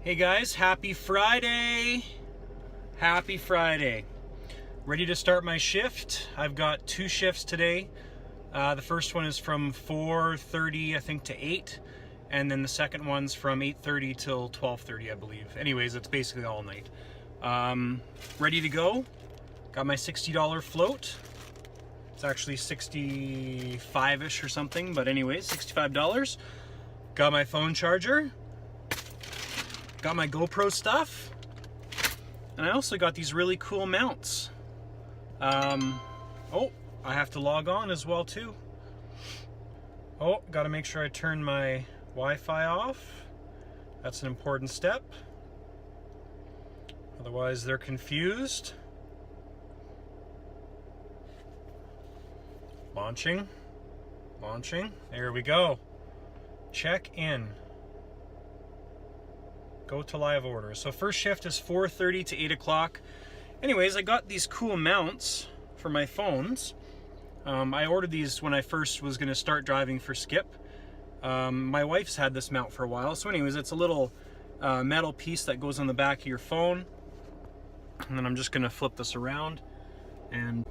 Hey guys, happy Friday! Happy Friday. Ready to start my shift. I've got two shifts today. The first one is from 4:30 I think to 8, and then the second one's from 8:30 till 12:30 I believe. Anyways, it's basically all night. Ready to go. Got my $60 float. It's actually 65-ish or something, but anyways, $65. Got my phone charger. Got my GoPro stuff. And I also got these really cool mounts. Oh, I have to log on as well too. Oh, gotta make sure I turn my Wi-Fi off. That's an important step. Otherwise they're confused. Launching. There we go. Check in. Go to live orders. So first shift is 4:30 to 8 o'clock. Anyways, I got these cool mounts for my phones. I ordered these when I first was going to start driving for Skip. My wife's had this mount for a while. So anyways, it's a little metal piece that goes on the back of your phone. And then I'm just going to flip this around. And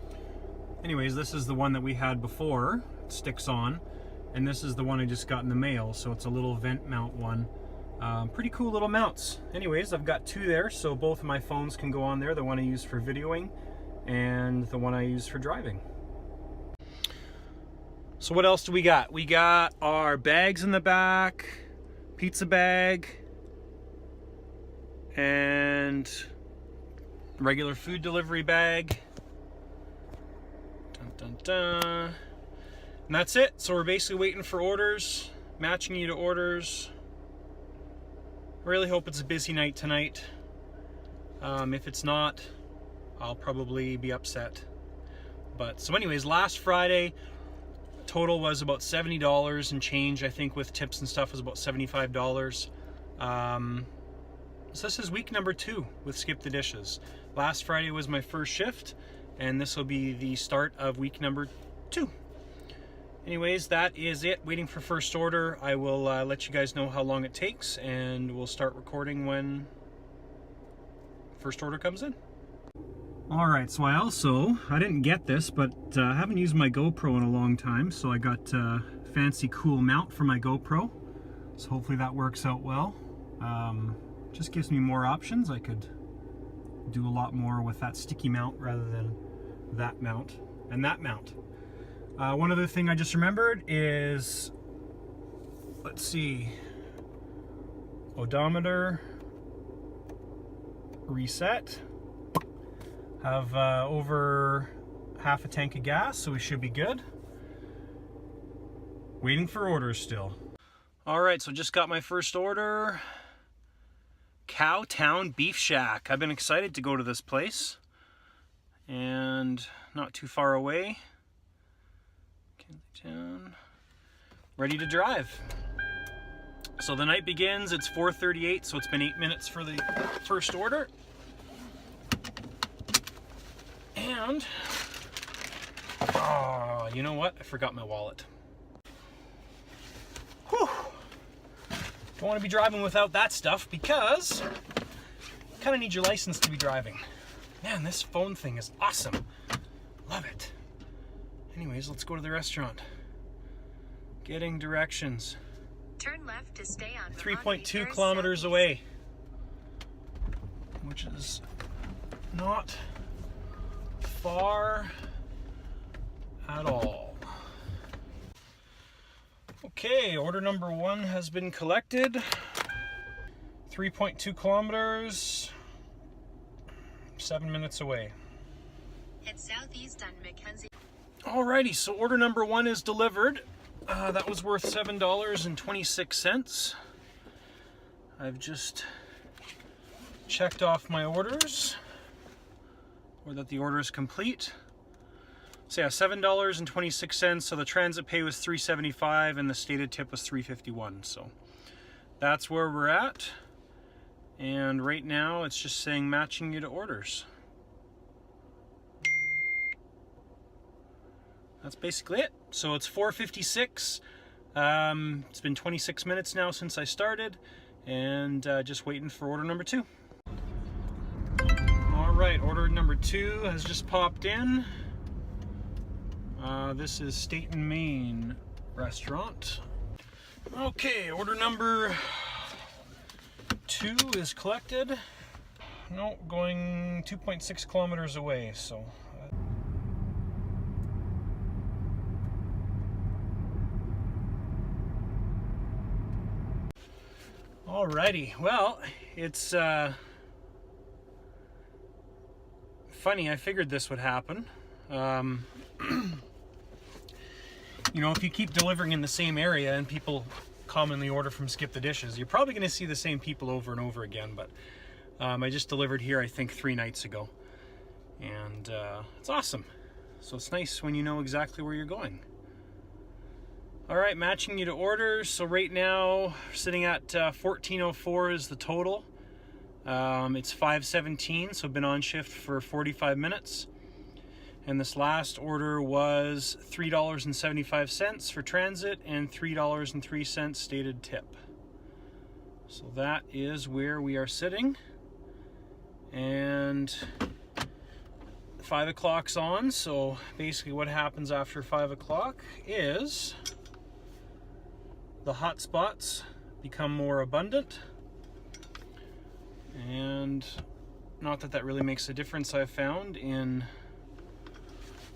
anyways, this is the one that we had before. It sticks on. And this is the one I just got in the mail. So it's a little vent mount one. Pretty cool little mounts. Anyways, I've got two there, so both of my phones can go on there. The one I use for videoing and the one I use for driving. So what else do we got? We got our bags in the back, pizza bag, and regular food delivery bag. Dun, dun, dun. And that's it. So we're basically waiting for orders, matching you to orders. I really hope it's a busy night tonight. If it's not, I'll probably be upset. But so anyways, last Friday, total was about $70 and change. I think with tips and stuff was about $75. So this is week number 2 with Skip the Dishes. Last Friday was my first shift, and this will be the start of week number 2. Anyways, that is it. Waiting for first order. I will let you guys know how long it takes, and we'll start recording when first order comes in. Alright, so I didn't get this, but I haven't used my GoPro in a long time, so I got a fancy cool mount for my GoPro. So hopefully that works out well. Just gives me more options. I could do a lot more with that sticky mount rather than that mount and that mount. One other thing I just remembered is, let's see, odometer, reset, have over half a tank of gas, so we should be good. Waiting for orders still. Alright, so just got my first order. Cowtown Beef Shack. I've been excited to go to this place, and not too far away. Down. Ready to drive. So the night begins. It's 4:38, so it's been 8 minutes for the first order. And oh, you know what? I forgot my wallet. Whew. Don't want to be driving without that stuff, because you kind of need your license to be driving. Man, this phone thing is awesome. Love it. Anyways, let's go to the restaurant. Getting directions. Turn left to stay on 3.2 kilometers away, which is not far at all. Okay, order number 1 has been collected. 3.2 kilometers, 7 minutes away. Head southeast on Mackenzie. Alrighty, so order number 1 is delivered. That was worth $7.26. I've just checked off my orders, or that the order is complete. So yeah, $7.26. So the transit pay was $3.75, and the stated tip was $3.51. So that's where we're at. And right now, it's just saying matching you to orders. That's basically it. So it's 4:56. It's been 26 minutes now since I started, and just waiting for order number 2. All right, order number 2 has just popped in. This is State and Main restaurant. Okay, order number 2 is collected. No, going 2.6 kilometers away, so. Alrighty, well, it's funny, I figured this would happen. You know, if you keep delivering in the same area and people commonly order from Skip the Dishes, you're probably going to see the same people over and over again, but I just delivered here, I think, 3 nights ago, and it's awesome. So it's nice when you know exactly where you're going. All right, matching you to orders. So right now, sitting at 1404 is the total. It's 5:17, so been on shift for 45 minutes. And this last order was $3.75 for transit and $3.03 stated tip. So that is where we are sitting. And 5 o'clock's on, so basically what happens after 5 o'clock is the hot spots become more abundant. And not that that really makes a difference, I've found, in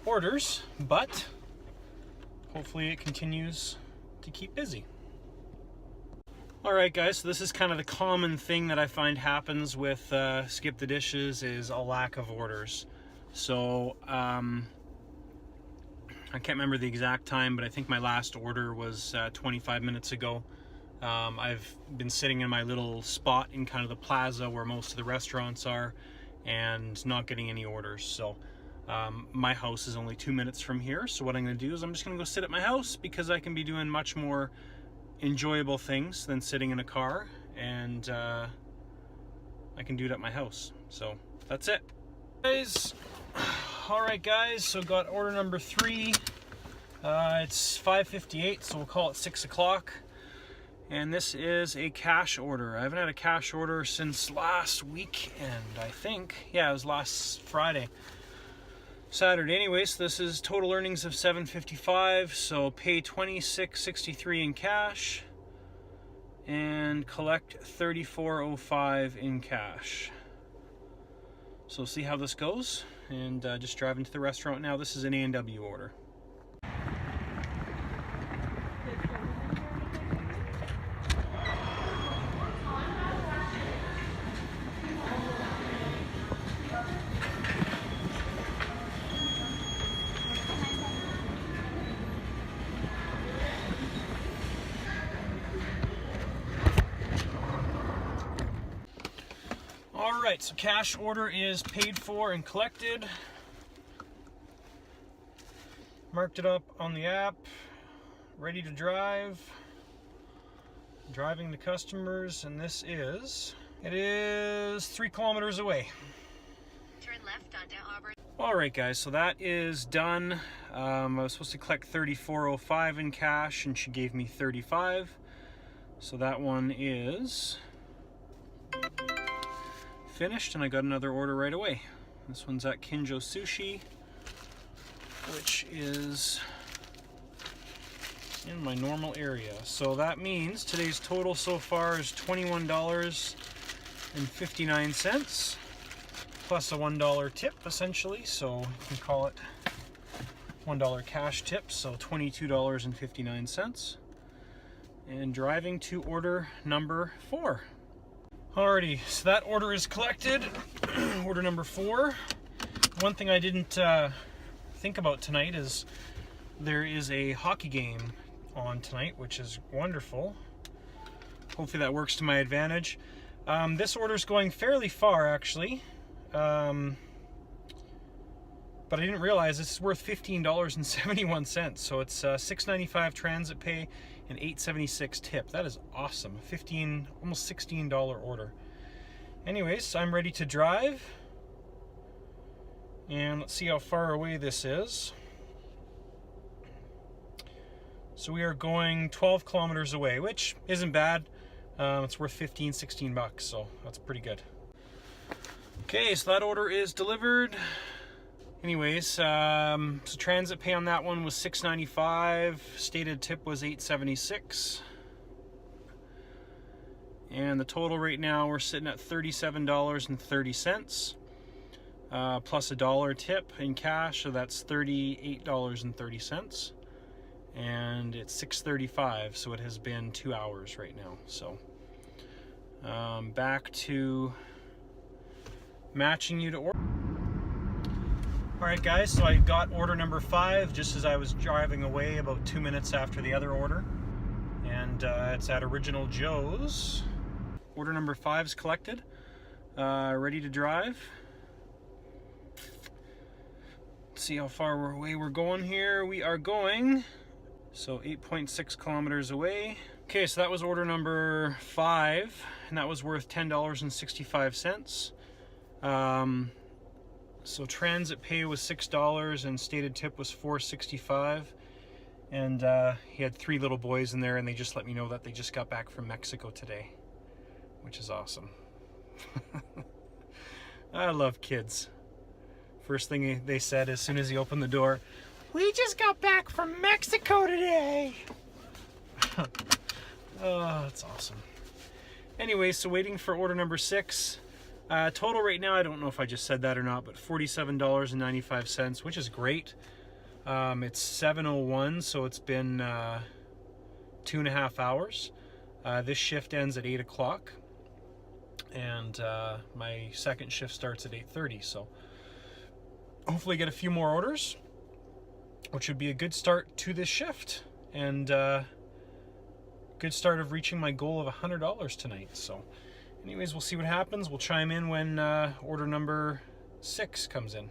orders, but hopefully it continues to keep busy. Alright guys, so this is kind of the common thing that I find happens with Skip the Dishes is a lack of orders. So I can't remember the exact time, but I think my last order was 25 minutes ago. I've been sitting in my little spot in kind of the plaza where most of the restaurants are and not getting any orders. So my house is only 2 minutes from here, so what I'm going to do is I'm just going to go sit at my house because I can be doing much more enjoyable things than sitting in a car, and I can do it at my house. So that's it, guys. Alright guys, so got order number 3. It's 5:58, so we'll call it 6 o'clock. And this is a cash order. I haven't had a cash order since last weekend, I think. Yeah, it was last Friday. Saturday anyway, so this is total earnings of $7.55, so pay $26.63 in cash and collect $34.05 in cash. So see how this goes, and just driving to the restaurant now. This is an A&W order. Alright, so cash order is paid for and collected. Marked it up on the app. Ready to drive. Driving the customers, and this is... It is 3 kilometers away. Turn left onto Auburn. Alright guys, so that is done. I was supposed to collect $34.05 in cash, and she gave me $35. So that one is finished, and I got another order right away. This one's at Kinjo Sushi, which is in my normal area. So that means today's total so far is $21.59 plus a $1 tip essentially, so you can call it $1 cash tip, so $22.59. And driving to order number 4. Alrighty, so that order is collected. Order number 4. One thing I didn't think about tonight is there is a hockey game on tonight, which is wonderful. Hopefully that works to my advantage. This order is going fairly far, actually. But I didn't realize this is worth $15.71. So it's $6.95 transit pay and $8.76 tip. That is awesome. Almost $16 order. Anyways, I'm ready to drive. And let's see how far away this is. So we are going 12 kilometers away, which isn't bad. It's worth 15, 16 bucks, so that's pretty good. Okay, so that order is delivered. Anyways, so transit pay on that one was $6.95. Stated tip was $8.76. And the total right now, we're sitting at $37.30. Plus $1 tip in cash, so that's $38.30. And it's 6:35, so it has been 2 hours right now. So back to matching you to order. Alright guys, so I got order number 5 just as I was driving away, about 2 minutes after the other order. And it's at Original Joe's. Order number 5 is collected. Ready to drive. Let's see how far away we're going here. We are going, so 8.6 kilometers away. Okay, so that was order number 5, and that was worth $10.65. So transit pay was $6 and stated tip was $4.65. And he had 3 little boys in there, and they just let me know that they just got back from Mexico today, which is awesome. I love kids. First thing they said as soon as he opened the door, "We just got back from Mexico today." Oh, that's awesome. Anyway, so waiting for order number 6. Total right now, I don't know if I just said that or not, but $47.95, which is great. It's 7:01, so it's been 2.5 hours. This shift ends at 8 o'clock, and my second shift starts at 8:30, so hopefully get a few more orders, which would be a good start to this shift, and good start of reaching my goal of $100 tonight. So anyways, we'll see what happens. We'll chime in when order number 6 comes in.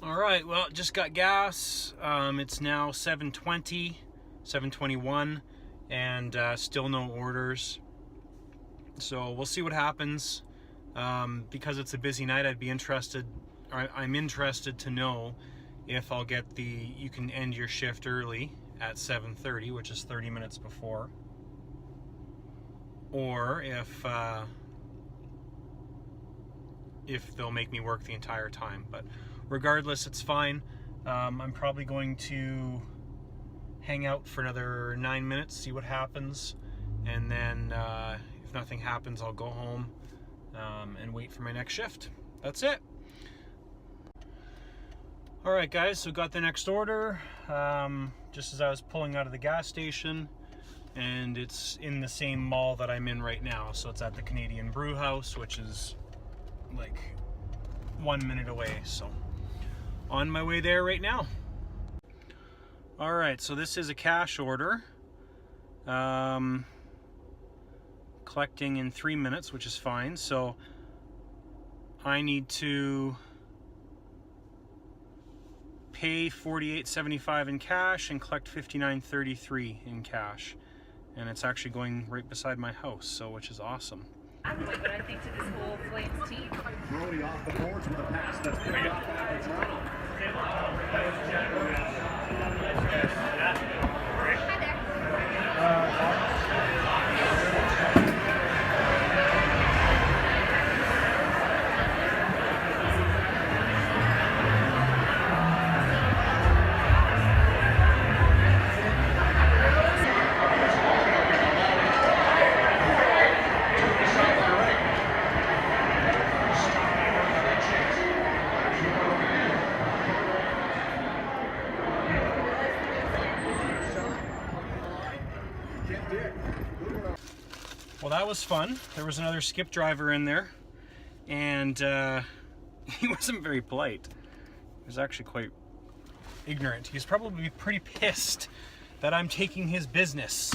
All right, well, just got gas. It's now 7:21, and still no orders. So we'll see what happens. Because it's a busy night, I'm interested to know if I'll get you can end your shift early at 7:30, which is 30 minutes before, or if they'll make me work the entire time. But regardless, it's fine. I'm probably going to hang out for another 9 minutes, see what happens, and then if nothing happens, I'll go home and wait for my next shift. That's it. Alright guys, so got the next order just as I was pulling out of the gas station, and it's in the same mall that I'm in right now. So it's at the Canadian Brew House, which is like 1 minute away. So on my way there right now. Alright, so this is a cash order. Collecting in 3 minutes, which is fine. So I need to pay $48.75 in cash and collect $59.33 in cash, and it's actually going right beside my house, so which is awesome. What I think to this whole Flames team. Brody off the boards with a pass that's picked up by Toronto. Well, that was fun. There was another skip driver in there, and he wasn't very polite. He was actually quite ignorant. He's probably pretty pissed that I'm taking his business.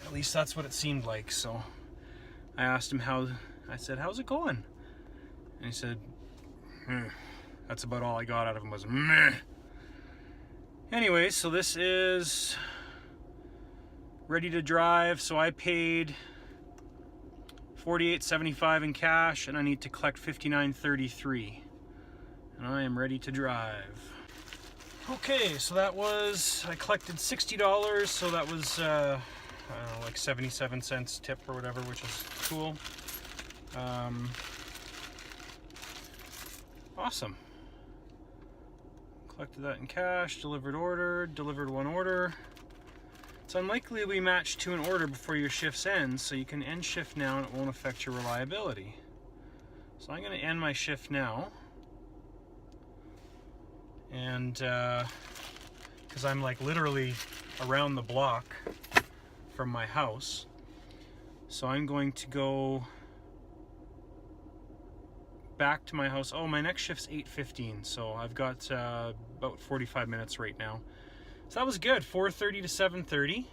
At least that's what it seemed like. So I asked him I said, "How's it going?" And he said, "Meh." That's about all I got out of him was meh. Anyway, so this is ready to drive. So I paid $48.75 in cash, and I need to collect $59.33, and I am ready to drive. Okay, so I collected $60, so that was like 77 cents tip or whatever, which is cool. Awesome. Collected that in cash, delivered one order. It's unlikely we match to an order before your shift's ends, so you can end shift now and it won't affect your reliability. So I'm going to end my shift now. And because I'm like literally around the block from my house. So I'm going to go back to my house. Oh, my next shift's 8:15, so I've got about 45 minutes right now. So that was good, 4:30 to 7:30,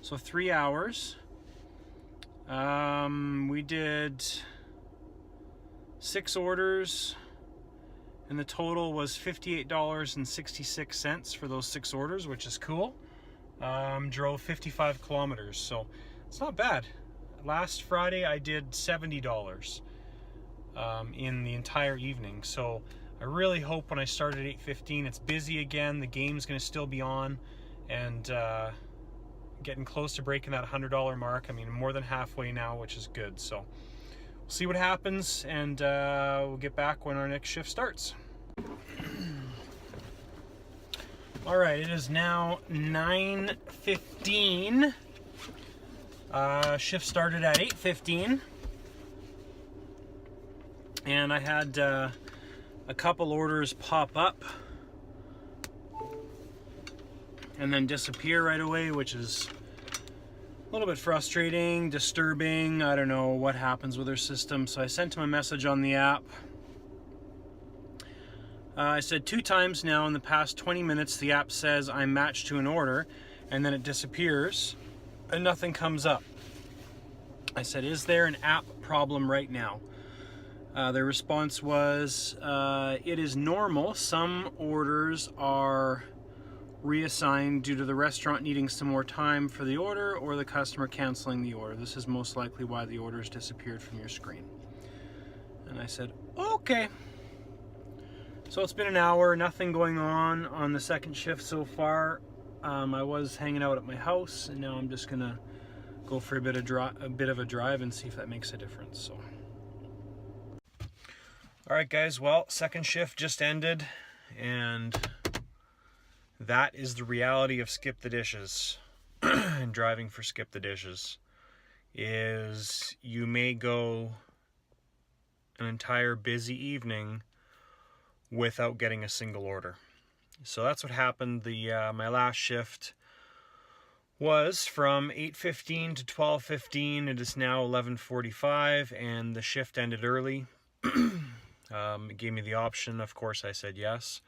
so 3 hours. We did 6 orders, and the total was $58.66 for those 6 orders, which is cool. Drove 55 kilometers, so it's not bad. Last Friday I did $70 in the entire evening, so I really hope when I start at 8:15 it's busy again, the game's going to still be on, and getting close to breaking that $100 mark. I mean, more than halfway now, which is good. So we'll see what happens, and we'll get back when our next shift starts. All right, it is now 9:15. Shift started at 8:15, and I had a couple orders pop up and then disappear right away, which is a little bit frustrating, disturbing. I don't know what happens with their system. So I sent him a message on the app. I said 2 times now in the past 20 minutes the app says I'm matched to an order, and then it disappears and nothing comes up. I said, is there an app problem right now? Their response was, it is normal. Some orders are reassigned due to the restaurant needing some more time for the order or the customer canceling the order. This is most likely why the orders disappeared from your screen. And I said, okay. So it's been an hour, nothing going on the second shift so far. I was hanging out at my house, and now I'm just gonna go for a bit of a drive and see if that makes a difference. So. All right, guys, well, second shift just ended, and that is the reality of Skip the Dishes and driving for Skip the Dishes. Is you may go an entire busy evening without getting a single order. So that's what happened. My last shift was from 8:15 to 12:15. It is now 11:45, and the shift ended early. It gave me the option. Of course, I said yes.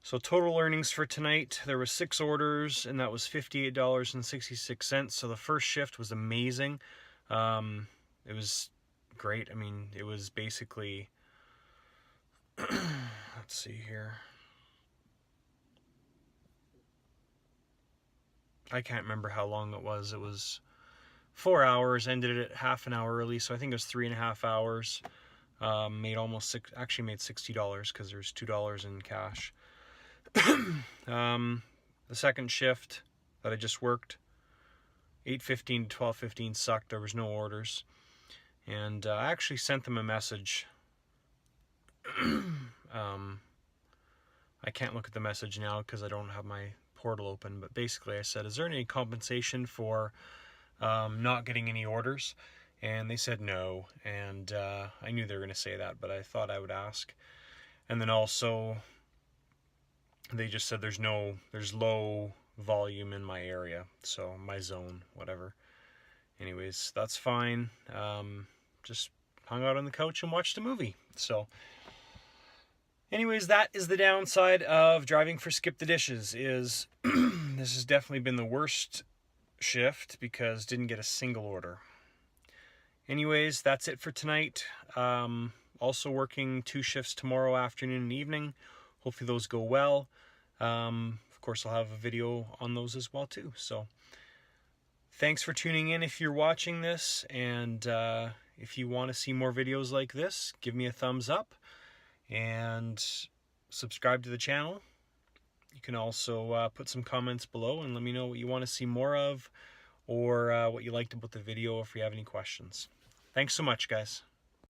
So total earnings for tonight, there were 6 orders, and that was $58.66. So the first shift was amazing. It was great. I mean, it was basically, let's see here. I can't remember how long it was. It was 4 hours, ended it half an hour early, so I think it was 3.5 hours. Made almost actually made $60 because there's $2 in cash. The second shift that I just worked, 8:15 to 12:15, sucked. There was no orders, and I actually sent them a message. I can't look at the message now because I don't have my portal open, but basically I said, is there any compensation for not getting any orders? And they said no, and I knew they were going to say that, but I thought I would ask. And then also they just said there's low volume in my area, so my zone, whatever. Anyways, that's fine. Just hung out on the couch and watched a movie. So anyways, that is the downside of driving for Skip the Dishes. Is this has definitely been the worst shift because didn't get a single order. Anyways, that's it for tonight. Also working 2 shifts tomorrow afternoon and evening. Hopefully those go well. Of course, I'll have a video on those as well too. So thanks for tuning in if you're watching this, and if you want to see more videos like this, give me a thumbs up and subscribe to the channel. You can also put some comments below and let me know what you want to see more of, or what you liked about the video, if you have any questions. Thanks so much, guys.